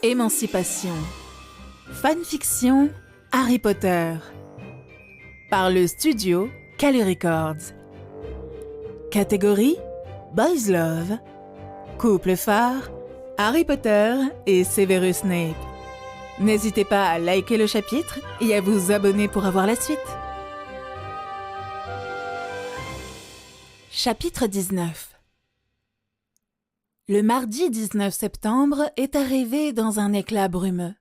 Émancipation. Fanfiction Harry Potter. Par le studio Kali Records. Catégorie Boys Love. Couple phare Harry Potter et Severus Snape. N'hésitez pas à liker le chapitre et à vous abonner pour avoir la suite. Chapitre 19. Le mardi 19 septembre est arrivé dans un éclat brumeux.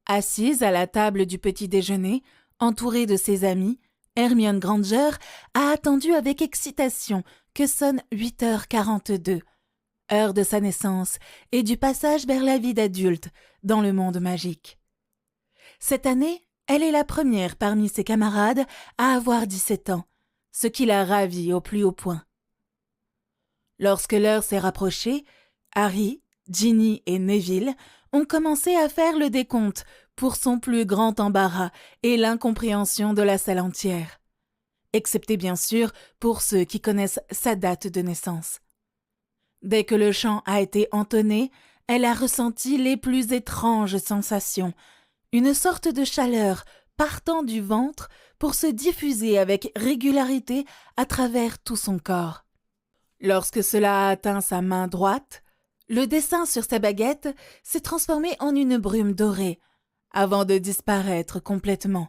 Assise à la table du petit déjeuner, entourée de ses amis, Hermione Granger a attendu avec excitation que sonne 8h42, heure de sa naissance et du passage vers la vie d'adulte dans le monde magique. Cette année, elle est la première parmi ses camarades à avoir 17 ans, ce qui la ravit au plus haut point. Lorsque l'heure s'est rapprochée, Harry, Ginny et Neville ont commencé à faire le décompte pour son plus grand embarras et l'incompréhension de la salle entière. Excepté bien sûr pour ceux qui connaissent sa date de naissance. Dès que le chant a été entonné, elle a ressenti les plus étranges sensations, une sorte de chaleur partant du ventre pour se diffuser avec régularité à travers tout son corps. Lorsque cela a atteint sa main droite, le dessin sur sa baguette s'est transformé en une brume dorée, avant de disparaître complètement.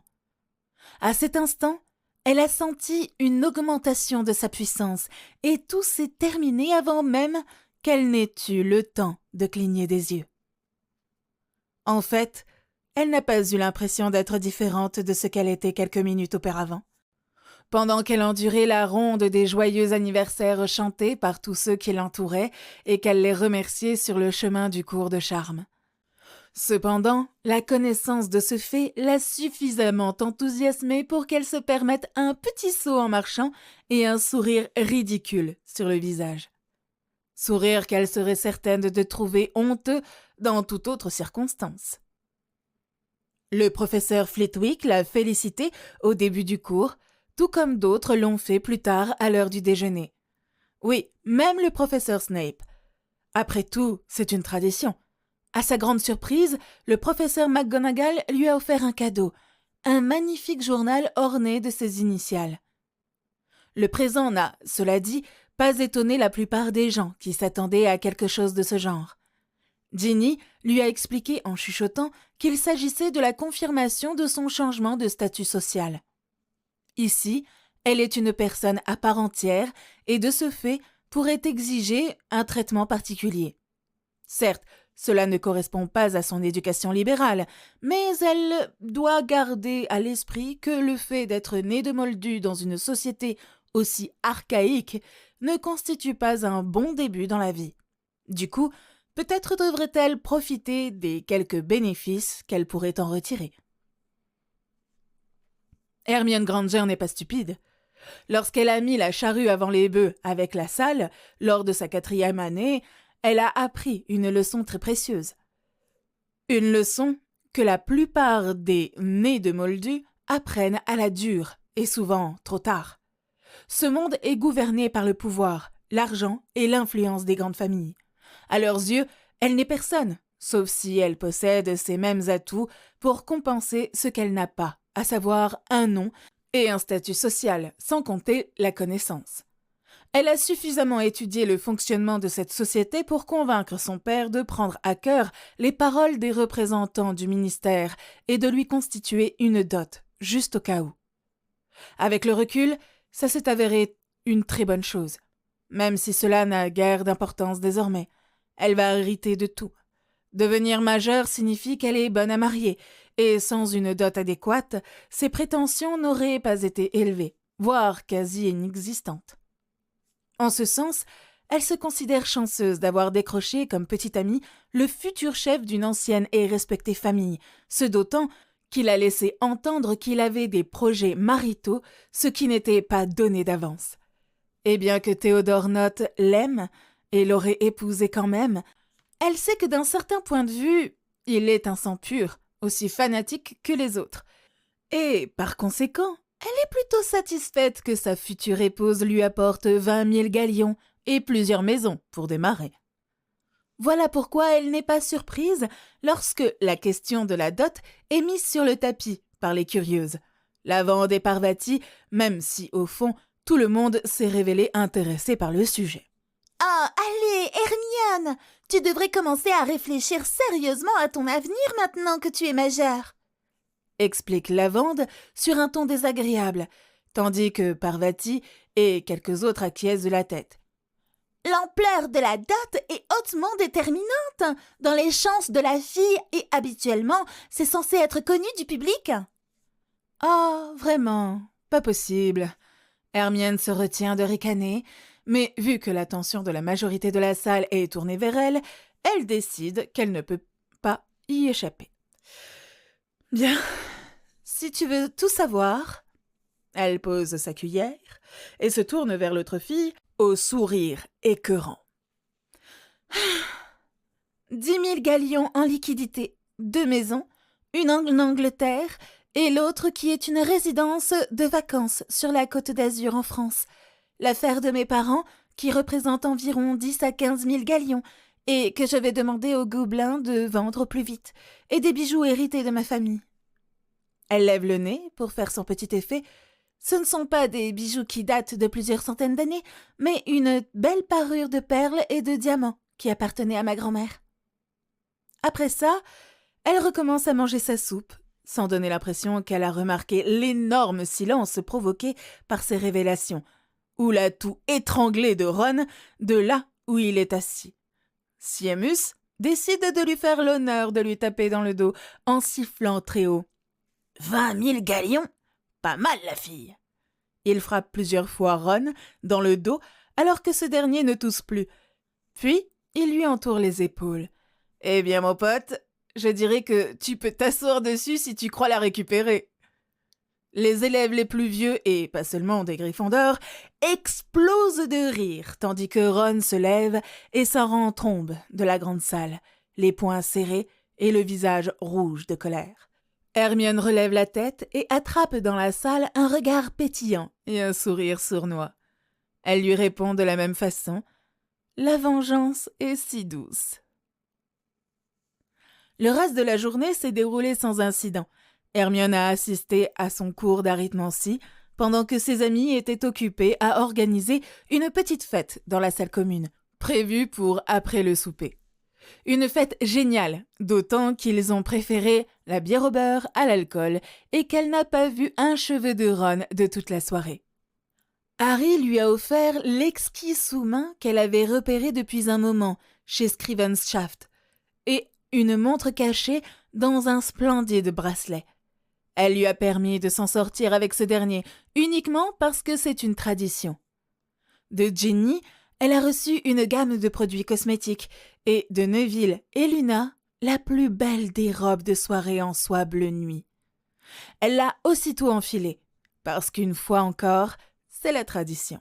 À cet instant, elle a senti une augmentation de sa puissance, et tout s'est terminé avant même qu'elle n'ait eu le temps de cligner des yeux. En fait, elle n'a pas eu l'impression d'être différente de ce qu'elle était quelques minutes auparavant. Pendant qu'elle endurait la ronde des joyeux anniversaires chantés par tous ceux qui l'entouraient et qu'elle les remerciait sur le chemin du cours de charme. Cependant, la connaissance de ce fait l'a suffisamment enthousiasmée pour qu'elle se permette un petit saut en marchant et un sourire ridicule sur le visage. Sourire qu'elle serait certaine de trouver honteux dans toute autre circonstance. Le professeur Flitwick l'a félicitée au début du cours, tout comme d'autres l'ont fait plus tard à l'heure du déjeuner. Oui, même le professeur Snape. Après tout, c'est une tradition. À sa grande surprise, le professeur McGonagall lui a offert un cadeau, un magnifique journal orné de ses initiales. Le présent n'a, cela dit, pas étonné la plupart des gens qui s'attendaient à quelque chose de ce genre. Ginny lui a expliqué en chuchotant qu'il s'agissait de la confirmation de son changement de statut social. Ici, elle est une personne à part entière et de ce fait pourrait exiger un traitement particulier. Certes, cela ne correspond pas à son éducation libérale, mais elle doit garder à l'esprit que le fait d'être née de Moldu dans une société aussi archaïque ne constitue pas un bon début dans la vie. Du coup, peut-être devrait-elle profiter des quelques bénéfices qu'elle pourrait en retirer. Hermione Granger n'est pas stupide. Lorsqu'elle a mis la charrue avant les bœufs avec la salle, lors de sa 4e année, elle a appris une leçon très précieuse. Une leçon que la plupart des nés de Moldu apprennent à la dure et souvent trop tard. Ce monde est gouverné par le pouvoir, l'argent et l'influence des grandes familles. À leurs yeux, elle n'est personne, sauf si elle possède ces mêmes atouts pour compenser ce qu'elle n'a pas, à savoir un nom et un statut social, sans compter la connaissance. Elle a suffisamment étudié le fonctionnement de cette société pour convaincre son père de prendre à cœur les paroles des représentants du ministère et de lui constituer une dot, juste au cas où. Avec le recul, ça s'est avéré une très bonne chose. Même si cela n'a guère d'importance désormais, elle va hériter de tout. Devenir majeure signifie qu'elle est bonne à marier, et sans une dot adéquate, ses prétentions n'auraient pas été élevées, voire quasi inexistantes. En ce sens, elle se considère chanceuse d'avoir décroché comme petite amie le futur chef d'une ancienne et respectée famille, ce d'autant qu'il a laissé entendre qu'il avait des projets maritaux, ce qui n'était pas donné d'avance. Et bien que Théodore Nott l'aime et l'aurait épousé quand même, elle sait que d'un certain point de vue, il est un sang pur, aussi fanatique que les autres. Et, par conséquent, elle est plutôt satisfaite que sa future épouse lui apporte 20 000 galions et plusieurs maisons pour démarrer. Voilà pourquoi elle n'est pas surprise lorsque la question de la dot est mise sur le tapis par les curieuses. Lavande et Parvati, même si, au fond, tout le monde s'est révélé intéressé par le sujet. « Ah, allez, Hermione, tu devrais commencer à réfléchir sérieusement à ton avenir maintenant que tu es majeure. » explique Lavande sur un ton désagréable, tandis que Parvati et quelques autres acquiescent de la tête. L'ampleur de la dot est hautement déterminante dans les chances de la fille et habituellement, c'est censé être connu du public. Oh, vraiment, pas possible. Hermione se retient de ricaner, mais vu que l'attention de la majorité de la salle est tournée vers elle, elle décide qu'elle ne peut pas y échapper. Bien, si tu veux tout savoir, elle pose sa cuillère et se tourne vers l'autre fille au sourire écœurant. 10 000 galions en liquidité, 2 maisons, une en Angleterre et l'autre qui est une résidence de vacances sur la Côte d'Azur en France. L'affaire de mes parents, qui représente environ 10 à 15 000 galions, et que je vais demander aux gobelins de vendre au plus vite, et des bijoux hérités de ma famille. Elle lève le nez pour faire son petit effet. Ce ne sont pas des bijoux qui datent de plusieurs centaines d'années, mais une belle parure de perles et de diamants qui appartenait à ma grand-mère. Après ça, elle recommence à manger sa soupe, sans donner l'impression qu'elle a remarqué l'énorme silence provoqué par ces révélations, ou la toux étranglée de Ron de là où il est assis. Siemus décide de lui faire l'honneur de lui taper dans le dos en sifflant très haut. 20 000 galions? Pas mal, la fille. Il frappe plusieurs fois Ron dans le dos alors que ce dernier ne tousse plus. Puis, il lui entoure les épaules. « Eh bien, mon pote, je dirais que tu peux t'asseoir dessus si tu crois la récupérer. » Les élèves les plus vieux, et pas seulement des Gryffondors, explosent de rire, tandis que Ron se lève et s'en rend trombe de la grande salle, les poings serrés et le visage rouge de colère. Hermione relève la tête et attrape dans la salle un regard pétillant et un sourire sournois. Elle lui répond de la même façon. La vengeance est si douce. Le reste de la journée s'est déroulé sans incident. Hermione a assisté à son cours d'arithmancie pendant que ses amis étaient occupés à organiser une petite fête dans la salle commune, prévue pour après le souper. Une fête géniale, d'autant qu'ils ont préféré la bière au beurre à l'alcool et qu'elle n'a pas vu un cheveu de Ron de toute la soirée. Harry lui a offert l'exquis sous-main qu'elle avait repéré depuis un moment chez Scrivenshaft et une montre cachée dans un splendide bracelet. Elle lui a permis de s'en sortir avec ce dernier uniquement parce que c'est une tradition. De Ginny, elle a reçu une gamme de produits cosmétiques et de Neville et Luna, la plus belle des robes de soirée en soie bleu nuit. Elle l'a aussitôt enfilée, parce qu'une fois encore, c'est la tradition.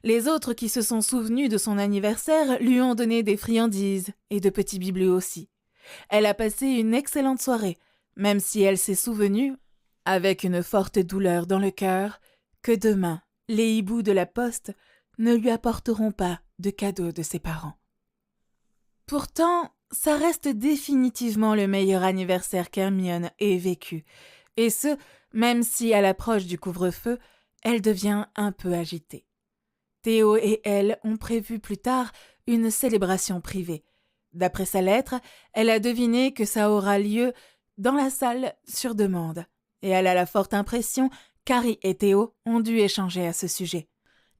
Les autres qui se sont souvenus de son anniversaire lui ont donné des friandises et de petits bibelots aussi. Elle a passé une excellente soirée, même si elle s'est souvenue, avec une forte douleur dans le cœur, que demain, les hiboux de la poste ne lui apporteront pas de cadeau de ses parents. Pourtant, ça reste définitivement le meilleur anniversaire qu'Hermione ait vécu, et ce, même si à l'approche du couvre-feu, elle devient un peu agitée. Théo et elle ont prévu plus tard une célébration privée. D'après sa lettre, elle a deviné que ça aura lieu dans la salle sur demande, et elle a la forte impression qu'Harry et Théo ont dû échanger à ce sujet.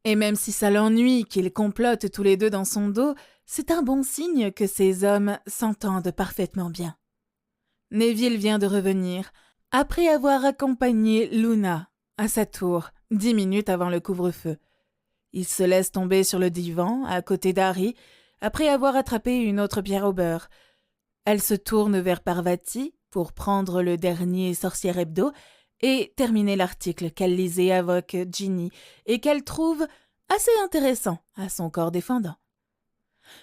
Et même si ça l'ennuie qu'ils complotent tous les deux dans son dos, c'est un bon signe que ces hommes s'entendent parfaitement bien. Neville vient de revenir, après avoir accompagné Luna à sa tour, 10 minutes avant le couvre-feu. Il se laisse tomber sur le divan, à côté d'Harry, après avoir attrapé une autre bière au beurre. Elle se tourne vers Parvati pour prendre le dernier Sorcière Hebdo et terminer l'article qu'elle lisait avec Ginny et qu'elle trouve assez intéressant à son corps défendant.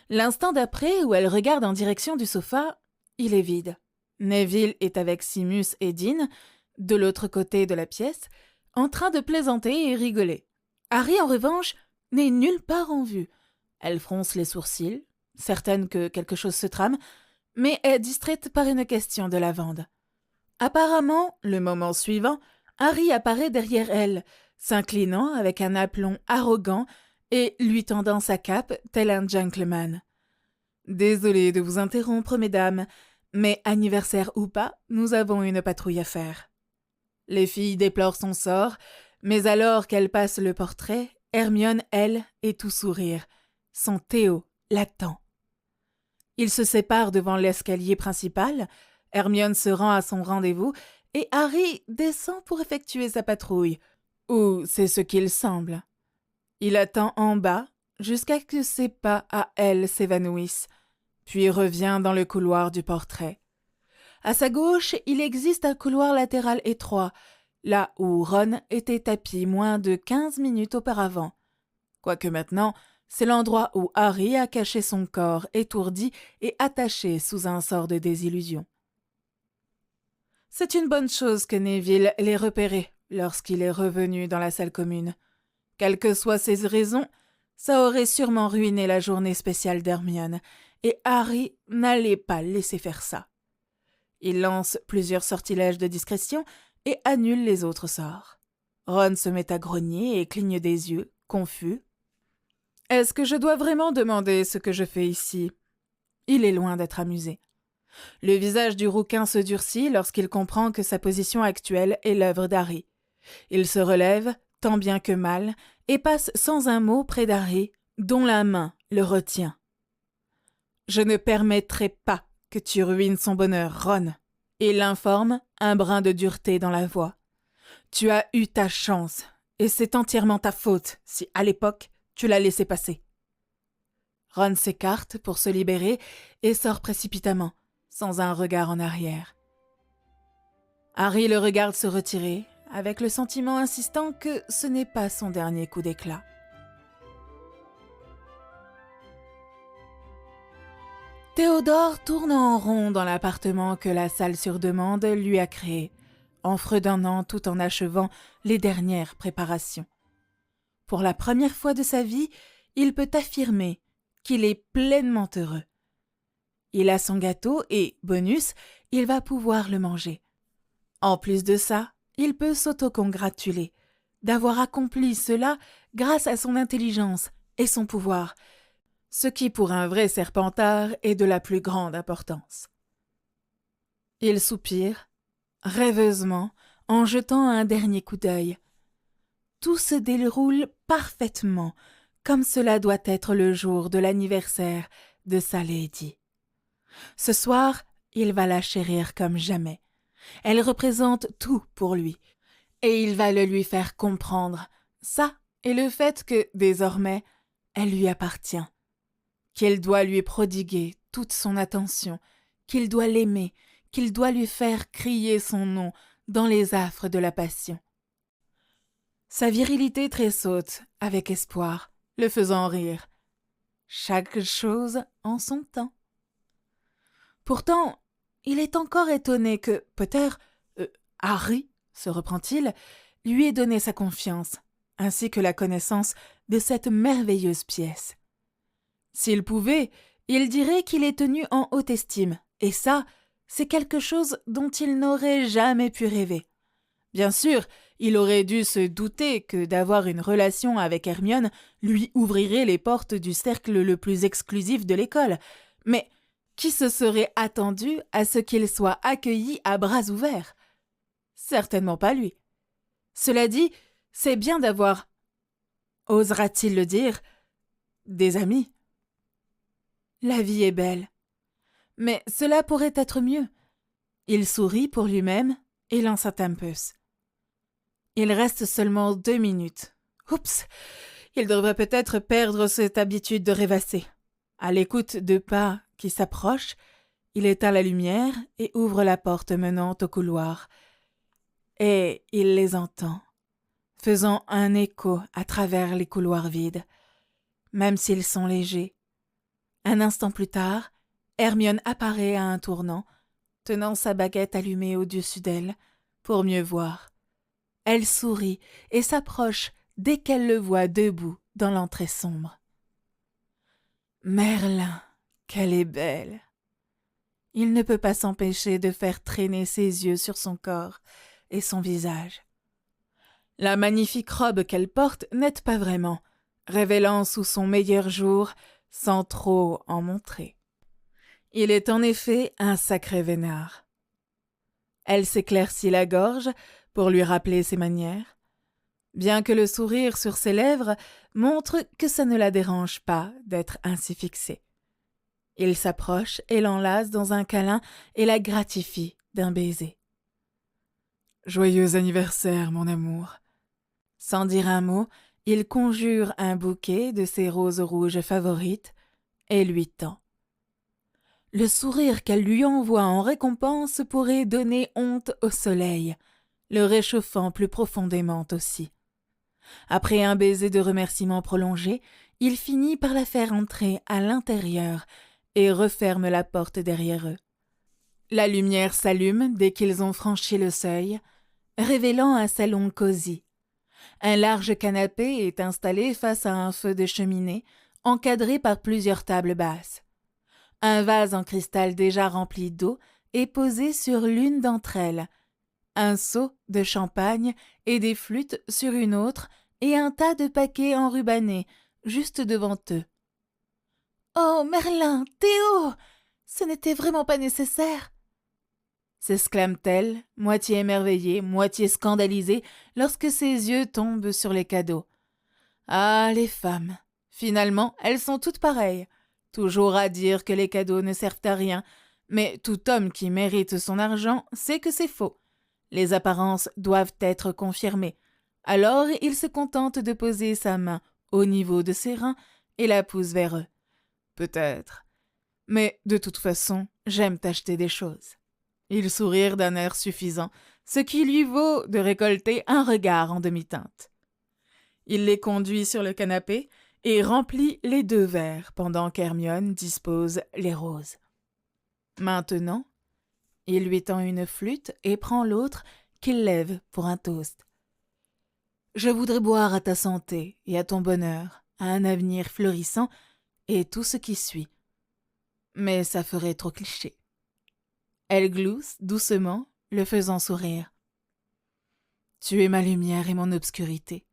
L'instant d'après, où elle regarde en direction du sofa, il est vide. Neville est avec Simus et Dean, de l'autre côté de la pièce, en train de plaisanter et rigoler. Harry, en revanche, n'est nulle part en vue. Elle fronce les sourcils, certaine que quelque chose se trame, mais est distraite par une question de lavande. Apparemment, le moment suivant, Harry apparaît derrière elle, s'inclinant avec un aplomb arrogant et lui tendant sa cape tel un gentleman. « Désolé de vous interrompre, mesdames, mais anniversaire ou pas, nous avons une patrouille à faire. » Les filles déplorent son sort, mais alors qu'elle passe le portrait, Hermione, elle, est tout sourire. Son Théo l'attend. Ils se séparent devant l'escalier principal, Hermione se rend à son rendez-vous et Harry descend pour effectuer sa patrouille. Ou c'est ce qu'il semble. Il attend en bas jusqu'à ce que ses pas à elle s'évanouissent, puis revient dans le couloir du portrait. À sa gauche, il existe un couloir latéral étroit, là où Ron était tapis moins de 15 minutes auparavant. Quoique maintenant, c'est l'endroit où Harry a caché son corps étourdi et attaché sous un sort de désillusion. C'est une bonne chose que Neville l'ait repéré lorsqu'il est revenu dans la salle commune. Quelles que soient ses raisons, ça aurait sûrement ruiné la journée spéciale d'Hermione, et Harry n'allait pas laisser faire ça. Il lance plusieurs sortilèges de discrétion et annule les autres sorts. Ron se met à grogner et cligne des yeux, confus. « Est-ce que je dois vraiment demander ce que je fais ici ?» Il est loin d'être amusé. Le visage du rouquin se durcit lorsqu'il comprend que sa position actuelle est l'œuvre d'Harry. Il se relève, tant bien que mal, et passe sans un mot près d'Harry, dont la main le retient. « Je ne permettrai pas que tu ruines son bonheur, Ron. » Il l'informe, un brin de dureté dans la voix. « Tu as eu ta chance, et c'est entièrement ta faute si, à l'époque, tu l'as laissé passer. » Ron s'écarte pour se libérer et sort précipitamment, sans un regard en arrière. Harry le regarde se retirer, avec le sentiment insistant que ce n'est pas son dernier coup d'éclat. Théodore tourne en rond dans l'appartement que la salle sur demande lui a créé, en fredonnant tout en achevant les dernières préparations. Pour la première fois de sa vie, il peut affirmer qu'il est pleinement heureux. Il a son gâteau et, bonus, il va pouvoir le manger. En plus de ça, il peut s'autocongratuler d'avoir accompli cela grâce à son intelligence et son pouvoir, ce qui pour un vrai Serpentard est de la plus grande importance. Il soupire, rêveusement, en jetant un dernier coup d'œil. Tout se déroule parfaitement, comme cela doit être le jour de l'anniversaire de sa lady. Ce soir, il va la chérir comme jamais. Elle représente tout pour lui, et il va le lui faire comprendre. Ça et le fait que, désormais, elle lui appartient. Qu'il doit lui prodiguer toute son attention, qu'il doit l'aimer, qu'il doit lui faire crier son nom dans les affres de la passion. Sa virilité tressaute avec espoir, le faisant rire. Chaque chose en son temps. Pourtant, il est encore étonné que, peut-être, Harry, se reprend-il, lui ait donné sa confiance, ainsi que la connaissance de cette merveilleuse pièce. S'il pouvait, il dirait qu'il est tenu en haute estime, et ça, c'est quelque chose dont il n'aurait jamais pu rêver. Bien sûr, il aurait dû se douter que d'avoir une relation avec Hermione lui ouvrirait les portes du cercle le plus exclusif de l'école, mais qui se serait attendu à ce qu'il soit accueilli à bras ouverts? Certainement pas lui. Cela dit, c'est bien d'avoir, osera-t-il le dire, des amis. La vie est belle. Mais cela pourrait être mieux. Il sourit pour lui-même et lance un tempus. Il reste seulement 2 minutes. Oups! Il devrait peut-être perdre cette habitude de rêvasser. À l'écoute de pas qui s'approchent, il éteint la lumière et ouvre la porte menant au couloir. Et il les entend, faisant un écho à travers les couloirs vides, même s'ils sont légers. Un instant plus tard, Hermione apparaît à un tournant, tenant sa baguette allumée au-dessus d'elle, pour mieux voir. Elle sourit et s'approche dès qu'elle le voit debout dans l'entrée sombre. « Merlin » qu'elle est belle. Il ne peut pas s'empêcher de faire traîner ses yeux sur son corps et son visage. La magnifique robe qu'elle porte n'aide pas vraiment, révélant sous son meilleur jour sans trop en montrer. Il est en effet un sacré vénard. Elle s'éclaircit la gorge pour lui rappeler ses manières, bien que le sourire sur ses lèvres montre que ça ne la dérange pas d'être ainsi fixée. Il s'approche et l'enlace dans un câlin et la gratifie d'un baiser. « Joyeux anniversaire, mon amour !» Sans dire un mot, il conjure un bouquet de ses roses rouges favorites et lui tend. Le sourire qu'elle lui envoie en récompense pourrait donner honte au soleil, le réchauffant plus profondément aussi. Après un baiser de remerciement prolongé, il finit par la faire entrer à l'intérieur et referme la porte derrière eux. La lumière s'allume dès qu'ils ont franchi le seuil, révélant un salon cosy. Un large canapé est installé face à un feu de cheminée, encadré par plusieurs tables basses. Un vase en cristal déjà rempli d'eau est posé sur l'une d'entre elles, un seau de champagne et des flûtes sur une autre et un tas de paquets enrubannés juste devant eux. « Oh, Merlin, Théo, ce n'était vraiment pas nécessaire !» s'exclame-t-elle, moitié émerveillée, moitié scandalisée, lorsque ses yeux tombent sur les cadeaux. Ah, les femmes! Finalement, elles sont toutes pareilles. Toujours à dire que les cadeaux ne servent à rien, mais tout homme qui mérite son argent sait que c'est faux. Les apparences doivent être confirmées. Alors il se contente de poser sa main au niveau de ses reins et la pousse vers eux. Peut-être. Mais de toute façon, j'aime t'acheter des choses. Ils sourirent d'un air suffisant, ce qui lui vaut de récolter un regard en demi-teinte. Il les conduit sur le canapé et remplit les 2 verres pendant qu'Hermione dispose les roses. Maintenant, il lui tend une flûte et prend l'autre qu'il lève pour un toast. « Je voudrais boire à ta santé et à ton bonheur, à un avenir florissant et tout ce qui suit. Mais ça ferait trop cliché. » Elle glousse doucement, le faisant sourire. « Tu es ma lumière et mon obscurité,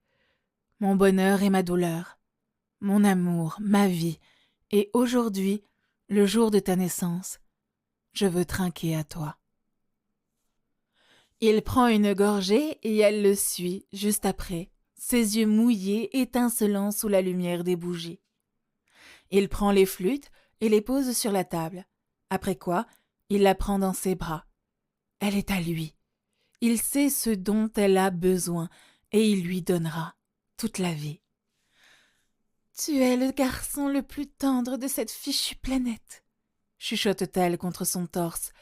mon bonheur et ma douleur, mon amour, ma vie, et aujourd'hui, le jour de ta naissance, je veux trinquer à toi. » Il prend une gorgée et elle le suit juste après, ses yeux mouillés étincelant sous la lumière des bougies. Il prend les flûtes et les pose sur la table, après quoi il la prend dans ses bras. Elle est à lui. Il sait ce dont elle a besoin et il lui donnera toute la vie. « Tu es le garçon le plus tendre de cette fichue planète », chuchote-t-elle contre son torse,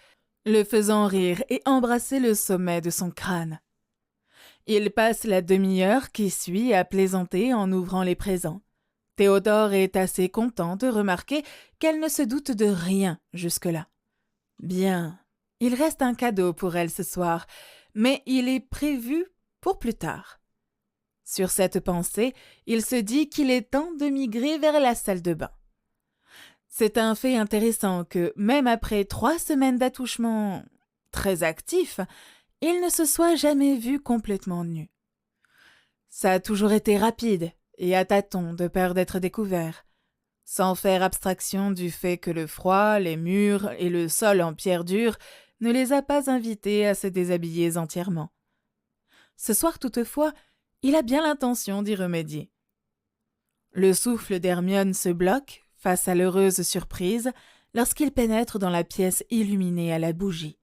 le faisant rire et embrasser le sommet de son crâne. Il passe la demi-heure qui suit à plaisanter en ouvrant les présents. Théodore est assez content de remarquer qu'elle ne se doute de rien jusque-là. Bien, il reste un cadeau pour elle ce soir, mais il est prévu pour plus tard. Sur cette pensée, il se dit qu'il est temps de migrer vers la salle de bain. C'est un fait intéressant que, même après 3 semaines d'attouchement très actifs, il ne se soit jamais vu complètement nu. Ça a toujours été rapide et à tâtons de peur d'être découvert, sans faire abstraction du fait que le froid, les murs et le sol en pierre dure ne les a pas invités à se déshabiller entièrement. Ce soir toutefois, il a bien l'intention d'y remédier. Le souffle d'Hermione se bloque face à l'heureuse surprise lorsqu'il pénètre dans la pièce illuminée à la bougie.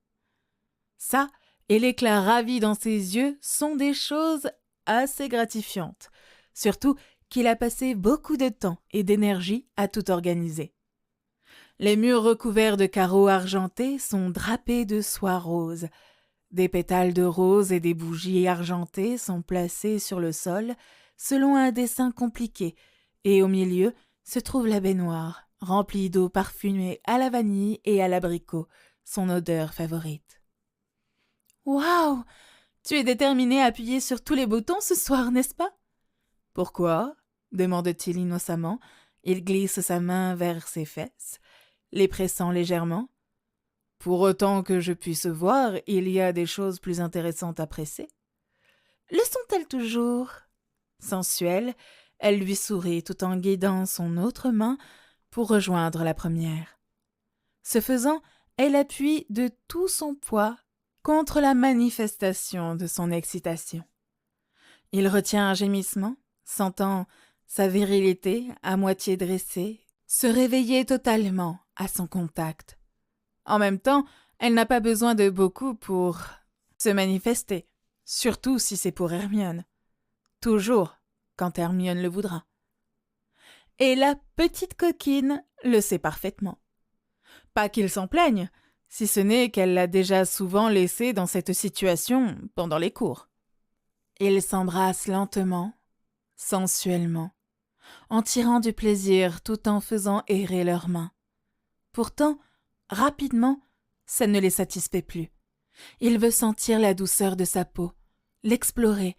Ça et l'éclat ravi dans ses yeux sont des choses assez gratifiantes, surtout qu'il a passé beaucoup de temps et d'énergie à tout organiser. Les murs recouverts de carreaux argentés sont drapés de soie rose. Des pétales de rose et des bougies argentées sont placés sur le sol selon un dessin compliqué, et au milieu se trouve la baignoire, remplie d'eau parfumée à la vanille et à l'abricot, son odeur favorite. « Waouh! Tu es déterminé à appuyer sur tous les boutons ce soir, n'est-ce pas ?»« Pourquoi ?» demande-t-il innocemment. Il glisse sa main vers ses fesses. les pressant légèrement. « Pour autant que je puisse voir, il y a des choses plus intéressantes à presser. » Le sont-elles toujours? Sensuelle, elle lui sourit tout en guidant son autre main pour rejoindre la première. Ce faisant, elle appuie de tout son poids contre la manifestation de son excitation. Il retient un gémissement, sentant sa virilité à moitié dressée se réveiller totalement à son contact. En même temps, elle n'a pas besoin de beaucoup pour se manifester, surtout si c'est pour Hermione. Toujours quand Hermione le voudra. Et la petite coquine le sait parfaitement. Pas qu'il s'en plaigne, si ce n'est qu'elle l'a déjà souvent laissé dans cette situation pendant les cours. Ils s'embrassent lentement, sensuellement, en tirant du plaisir tout en faisant errer leurs mains. Pourtant, rapidement, ça ne les satisfait plus. Il veut sentir la douceur de sa peau, l'explorer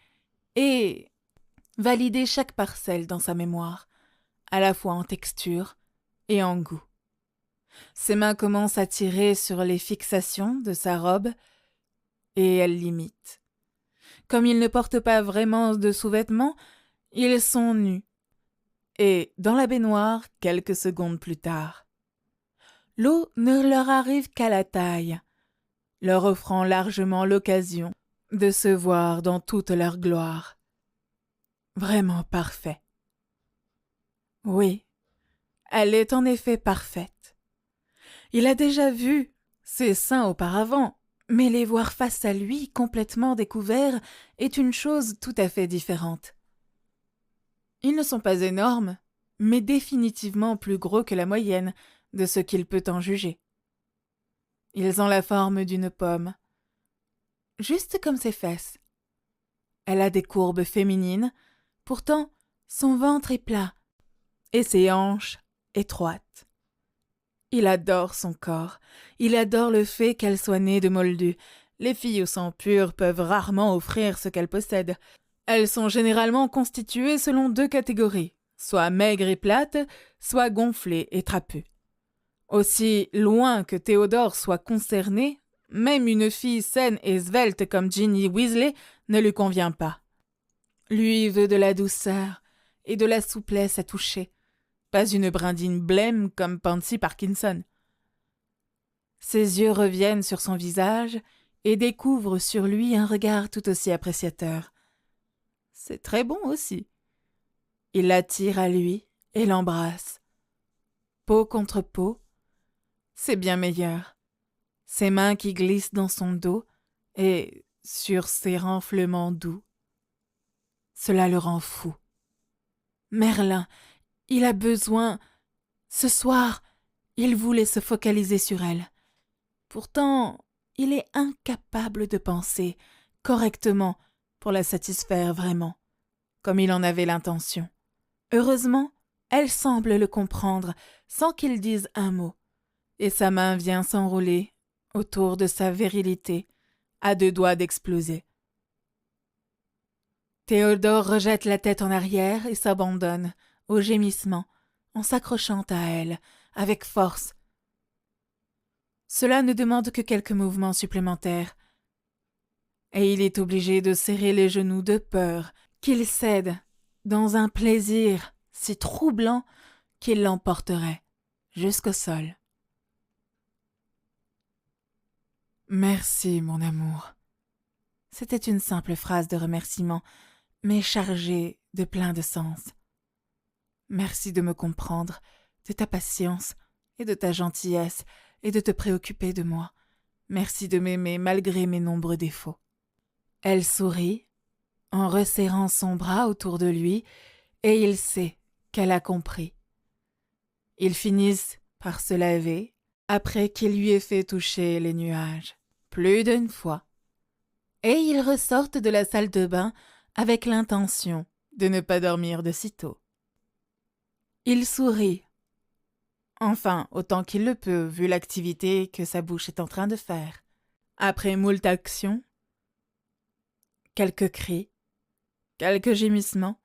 et valider chaque parcelle dans sa mémoire, à la fois en texture et en goût. Ses mains commencent à tirer sur les fixations de sa robe et elle l'imite. Comme ils ne portent pas vraiment de sous-vêtements, ils sont nus. Et dans la baignoire, quelques secondes plus tard. L'eau ne leur arrive qu'à la taille, leur offrant largement l'occasion de se voir dans toute leur gloire. Vraiment parfait. Oui, elle est en effet parfaite. Il a déjà vu ses seins auparavant, mais les voir face à lui complètement découverts est une chose tout à fait différente. Ils ne sont pas énormes, mais définitivement plus gros que la moyenne de ce qu'il peut en juger. Ils ont la forme d'une pomme, juste comme ses fesses. Elle a des courbes féminines, pourtant son ventre est plat et ses hanches étroites. Il adore son corps, il adore le fait qu'elle soit née de Moldu. Les filles au sang pur peuvent rarement offrir ce qu'elles possèdent. Elles sont généralement constituées selon 2 catégories, soit maigres et plates, soit gonflées et trapues. Aussi loin que Théodore soit concerné, même une fille saine et svelte comme Ginny Weasley ne lui convient pas. Lui veut de la douceur et de la souplesse à toucher, pas une brindine blême comme Pansy Parkinson. Ses yeux reviennent sur son visage et découvrent sur lui un regard tout aussi appréciateur. C'est très bon aussi. Il l'attire à lui et l'embrasse. Peau contre peau, c'est bien meilleur. Ses mains qui glissent dans son dos et sur ses renflements doux. Cela le rend fou. Merlin, il a besoin... Ce soir, il voulait se focaliser sur elle. Pourtant, il est incapable de penser correctement pour la satisfaire vraiment, comme il en avait l'intention. Heureusement, elle semble le comprendre sans qu'il dise un mot, et sa main vient s'enrouler autour de sa virilité, à 2 doigts d'exploser. Théodore rejette la tête en arrière et s'abandonne, au gémissement, en s'accrochant à elle, avec force. Cela ne demande que quelques mouvements supplémentaires, et il est obligé de serrer les genoux de peur qu'il cède dans un plaisir si troublant qu'il l'emporterait jusqu'au sol. « Merci, mon amour. » C'était une simple phrase de remerciement, mais chargée de plein de sens. Merci de me comprendre, de ta patience et de ta gentillesse, et de te préoccuper de moi. Merci de m'aimer malgré mes nombreux défauts. Elle sourit, en resserrant son bras autour de lui, et il sait qu'elle a compris. Ils finissent par se laver, après qu'il lui ait fait toucher les nuages, plus d'1 fois. Et ils ressortent de la salle de bain avec l'intention de ne pas dormir de sitôt. Il sourit. Enfin, autant qu'il le peut, vu l'activité que sa bouche est en train de faire. Après moult actions, quelques cris, quelques gémissements,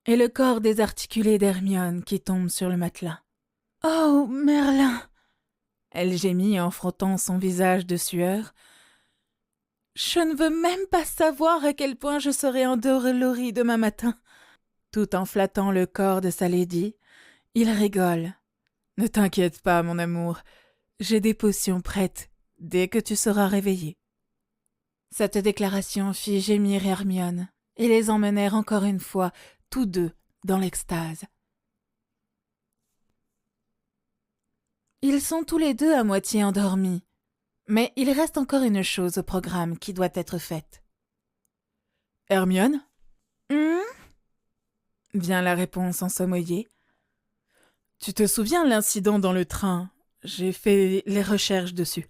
et le corps désarticulé d'Hermione qui tombe sur le matelas. « Oh, Merlin !» Elle gémit en frottant son visage de sueur. « Je ne veux même pas savoir à quel point je serai endolorie demain matin. » Tout en flattant le corps de sa lady, il rigole. « Ne t'inquiète pas, mon amour, j'ai des potions prêtes dès que tu seras réveillée. » Cette déclaration fit gémir Hermione et les emmenèrent encore une fois, tous deux, dans l'extase. Ils sont tous les deux à moitié endormis, mais il reste encore une chose au programme qui doit être faite. « Hermione ?» vient la réponse ensommeillée. « Tu te souviens l'incident dans le train ? J'ai fait les recherches dessus. »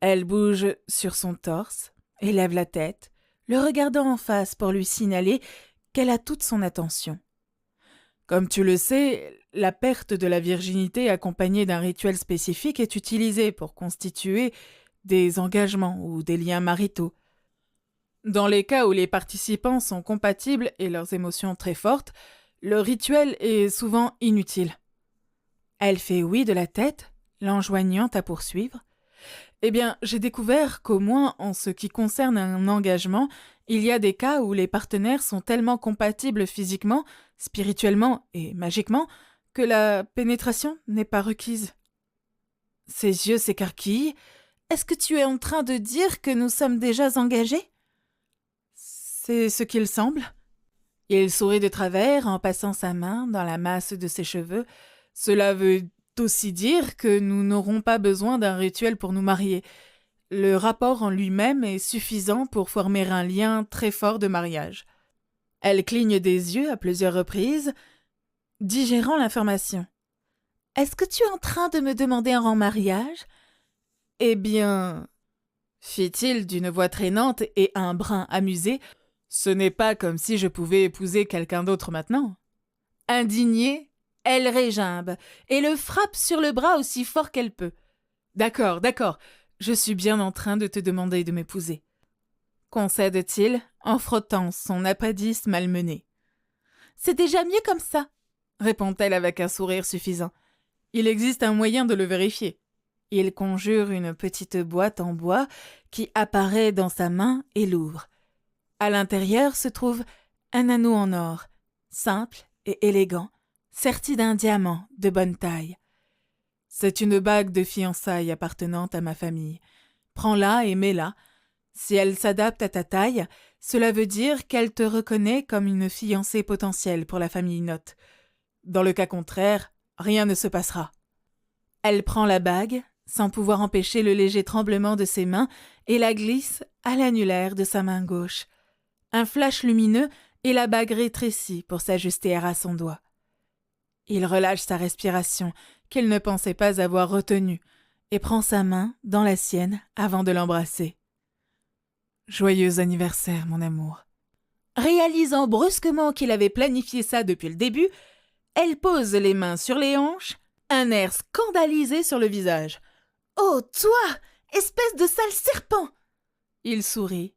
Elle bouge sur son torse, élève la tête, le regardant en face pour lui signaler qu'elle a toute son attention. Comme tu le sais, la perte de la virginité accompagnée d'un rituel spécifique est utilisée pour constituer des engagements ou des liens maritaux. Dans les cas où les participants sont compatibles et leurs émotions très fortes, le rituel est souvent inutile. Elle fait oui de la tête, l'enjoignant à poursuivre. Eh bien, j'ai découvert qu'au moins en ce qui concerne un engagement, il y a des cas où les partenaires sont tellement compatibles physiquement, spirituellement et magiquement que la pénétration n'est pas requise. Ses yeux s'écarquillent. Est-ce que tu es en train de dire que nous sommes déjà engagés ? C'est ce qu'il semble. Il sourit de travers en passant sa main dans la masse de ses cheveux. Cela veut aussi dire que nous n'aurons pas besoin d'un rituel pour nous marier. Le rapport en lui-même est suffisant pour former un lien très fort de mariage. Elle cligne des yeux à plusieurs reprises, digérant l'information. « Est-ce que tu es en train de me demander en mariage ?»« Eh bien, fit-il d'une voix traînante et un brin amusé, ce n'est pas comme si je pouvais épouser quelqu'un d'autre maintenant. » Indignée, elle régimbe et le frappe sur le bras aussi fort qu'elle peut. « D'accord, je suis bien en train de te demander de m'épouser. » concède-t-il en frottant son appendice malmené. « C'est déjà mieux comme ça, » répond-elle avec un sourire suffisant. « Il existe un moyen de le vérifier. » Il conjure une petite boîte en bois qui apparaît dans sa main et l'ouvre. À l'intérieur se trouve un anneau en or, simple et élégant, serti d'un diamant de bonne taille. « C'est une bague de fiançailles appartenant à ma famille. Prends-la et mets-la. Si elle s'adapte à ta taille, cela veut dire qu'elle te reconnaît comme une fiancée potentielle pour la famille Notte. Dans le cas contraire, rien ne se passera. » Elle prend la bague, sans pouvoir empêcher le léger tremblement de ses mains, et la glisse à l'annulaire de sa main gauche. Un flash lumineux et la bague rétrécit pour s'ajuster à son doigt. Il relâche sa respiration, qu'il ne pensait pas avoir retenue, et prend sa main dans la sienne avant de l'embrasser. « Joyeux anniversaire, mon amour. » Réalisant brusquement qu'il avait planifié ça depuis le début, elle pose les mains sur les hanches, un air scandalisé sur le visage. « Oh, toi, espèce de sale serpent !» Il sourit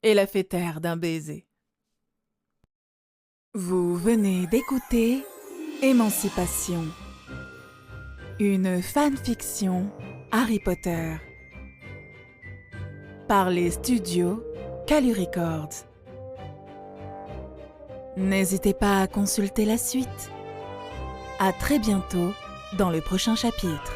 et la fait taire d'un baiser. Vous venez d'écouter Émancipation, une fanfiction Harry Potter, par les studios Calu Records. N'hésitez pas à consulter la suite. À très bientôt dans le prochain chapitre.